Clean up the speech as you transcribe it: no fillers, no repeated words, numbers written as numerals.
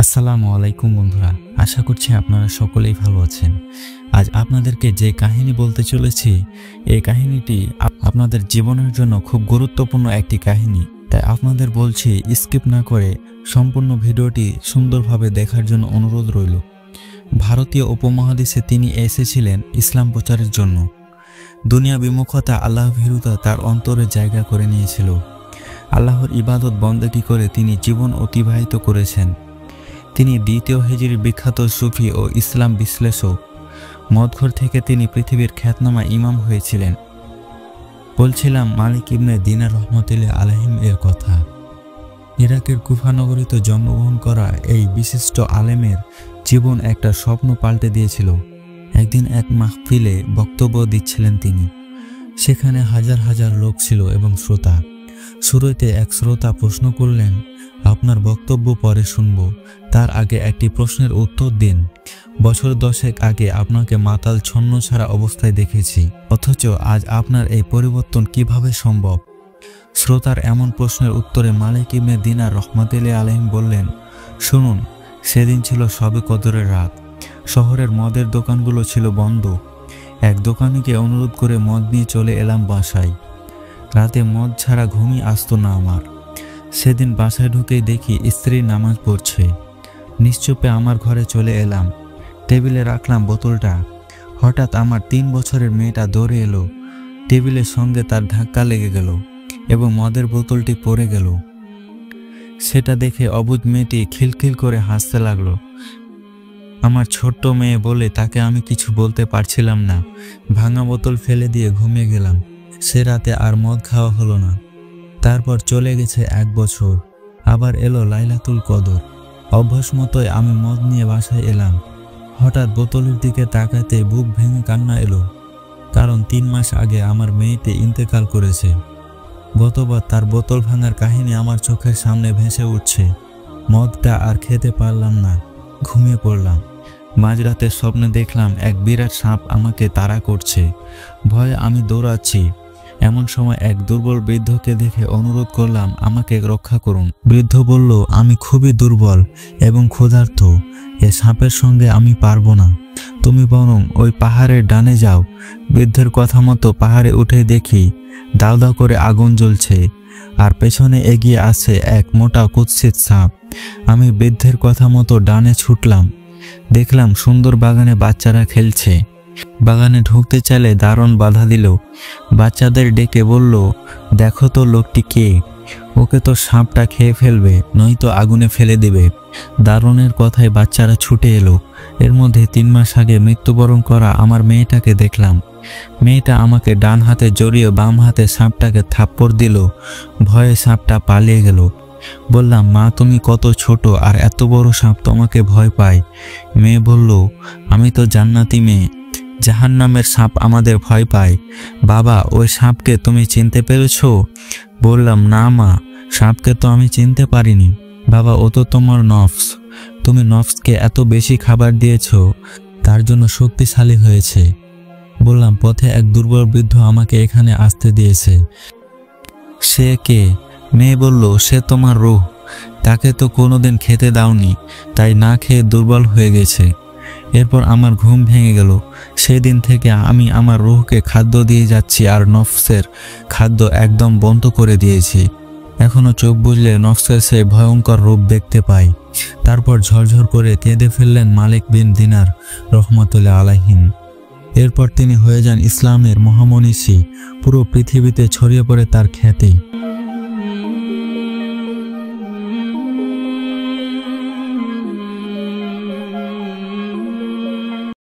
আসসালামু আলাইকুম বন্ধুরা, আশা করছি আপনারা সকলেই ভালো আছেন। আজ আপনাদেরকে যে কাহিনী বলতে চলেছি, এই কাহিনীটি আপনাদের জীবনের জন্য খুব গুরুত্বপূর্ণ একটি কাহিনী। তাই আপনাদের বলছি, স্কিপ না করে সম্পূর্ণ ভিডিওটি সুন্দরভাবে দেখার জন্য অনুরোধ রইল। ভারতীয় উপমহাদেশে তিনি এসেছিলেন ইসলাম প্রচারের জন্য। দুনিয়া বিমুখতা, আল্লাহ ভীরুতা তার অন্তরে জায়গা করে নিয়েছিল। আল্লাহর ইবাদত বন্দেগী করে তিনি জীবন অতিবাহিত করেছেন। তিনি দ্বিতীয় হিজরির বিখ্যাত সুফি ও ইসলাম বিশ্লেষক। মদঘর থেকে তিনি পৃথিবীর খ্যাতনামা ইমাম হয়েছিলেন। বলছিলাম মালিক ইবনে দিনার রহমতুল্লাহ আলাইহিম এর কথা। ইরাকের কুফা নগরীতে জন্মগ্রহণ করা এই বিশিষ্ট আলেমের জীবন একটা স্বপ্ন পাল্টে দিয়েছিল। একদিন এক মাহফিলে বক্তব্য দিচ্ছিলেন তিনি। সেখানে হাজার হাজার লোক ছিল এবং শ্রোতা। শুরুতে এক শ্রোতা প্রশ্ন করলেন, আপনার বক্তব্য পরে শুনব, তার আগে একটি প্রশ্নের উত্তর দিন। বছর 10 আগে আপনাকে মাতাল ছন্ন ছাড়া অবস্থায় দেখেছি, অথচ আজ আপনার এই পরিবর্তন কিভাবে সম্ভব? শ্রোতার এমন প্রশ্নের উত্তরে মালিক ইবনে দিনার রহমতুল্লাহ আলাইহিম বললেন, শুনুন, সেদিন ছিল শবে কদরের রাত। শহরের মদের দোকানগুলো ছিল বন্ধ। এক দোকানিকে অনুরোধ করে মদ নিয়ে চলে এলাম বাসায়। রাতে মদ ছাড়া ঘুমই আসতো না আমার। সেদিন বাসায় ঢুকেই দেখি স্ত্রী নামাজ পড়ছে। নিশ্চুপে আমার ঘরে চলে এলাম। টেবিলে রাখলাম বোতলটা। হঠাৎ আমার 3 বছরের মেয়েটা দৌড়ে এলো। টেবিলের সঙ্গে তার ধাক্কা লেগে গেল এবং মদের বোতলটি পড়ে গেল। সেটা দেখে অবুঝ মেয়েটি খিলখিল করে হাসতে লাগলো। আমার ছোট্ট মেয়ে বলে তাকে আমি কিছু বলতে পারছিলাম না। ভাঙা বোতল ফেলে দিয়ে ঘুমিয়ে গেলাম। সে রাতে আর মদ খাওয়া হলো না। তারপর চলে গেছে 1 বছর। আবার এলো লাইলাতুল কদর। অভ্যাস মতোই আমি মদ নিয়ে বাসায় এলাম। হঠাৎ বোতলের দিকে তাকাতে বুক ভেঙে কান্না এলো, কারণ 3 মাস আগে আমার মেয়েটি ইন্তেকাল করেছে। গতবার তার বোতল ভাঙার কাহিনী আমার চোখের সামনে ভেসে উঠছে। মদটা আর খেতে পারলাম না, ঘুমিয়ে পড়লাম। মাঝরাতে স্বপ্নে দেখলাম এক বিরাট সাপ আমাকে তাড়া করছে। ভয়ে আমি দৌড়াচ্ছি। এমন সময় এক দুর্বল বৃদ্ধকে দেখে অনুরোধ করলাম, আমাকে রক্ষা করুন। বৃদ্ধ বলল, আমি খুবই দুর্বল এবং ক্ষুধার্ত, এ সাপের সঙ্গে আমি পারবো না। তুমি বরং ওই পাহাড়ের ডানে যাও। বৃদ্ধের কথা মতো পাহাড়ে উঠে দেখি দাউ দাউ করে আগুন জ্বলছে, আর পেছনে এগিয়ে আসে এক মোটা কুৎসিত সাপ। আমি বৃদ্ধের কথা মতো ডানে ছুটলাম। দেখলাম সুন্দর বাগানে বাচ্চারা খেলছে। বাগানে ঢুকতে চাইলে দারোয়ান বাধা দিল। বাচ্চাদের ডেকে বলল, দেখো তো লোকটি কে, ওকে তো সাপটা খেয়ে ফেলবে, নয়তো আগুনে ফেলে দেবে। দারোয়ানের কথায় বাচ্চারা ছুটে এলো। এর মধ্যে 3 মাস আগে মৃত্যুবরণ করা আমার মেয়েটাকে দেখলাম। মেয়েটা আমাকে ডান হাতে জড়িয়ে বাম হাতে সাপটাকে থাপ্পড় দিল। ভয়ে সাপটা পালিয়ে গেল। বললাম, মা তুমি কত ছোট, আর এত বড় সাপ তোমাকে ভয় পায়? মেয়ে বলল, আমি তো জান্নাতি মেয়ে, জাহান্নামের সাপ আমাদের ভয় পায়। বাবা, ওই সাপকে তুমি চিনতে পেরেছ? বললাম, না মা, সাপকে তো আমি চিনতে পারিনি। বাবা, ও তো তোমার নফস। তুমি নফসকে এত বেশি খাবার দিয়েছ, তার জন্য শক্তিশালী হয়েছে। বললাম, পথে এক দুর্বল বৃদ্ধ আমাকে এখানে আসতে দিয়েছে। সে কে? মেয়ে বলল, সে তোমার রূহ। তাকে তো কোনোদিন খেতে দাওনি, তাই না খেয়ে দুর্বল হয়ে গেছে। এরপর আমার ঘুম ভেঙে গেল। সেদিন থেকে আমি আমার রূহকে খাদ্য দিয়ে যাচ্ছি, আর নফসের খাদ্য একদম বন্ধ করে দিয়েছি। এখনো চোখ বুজলে নফসের সেই ভয়ঙ্কর রূপ দেখতে পাই। তারপর ঝরঝর করে কেঁদে ফেললেন মালিক বিন দিনার রহমতুল্লাহ আলাইহিম। এরপর তিনি হয়ে যান ইসলামের মহামনীষী। পুরো পৃথিবীতে ছড়িয়ে পড়ে তার খ্যাতি।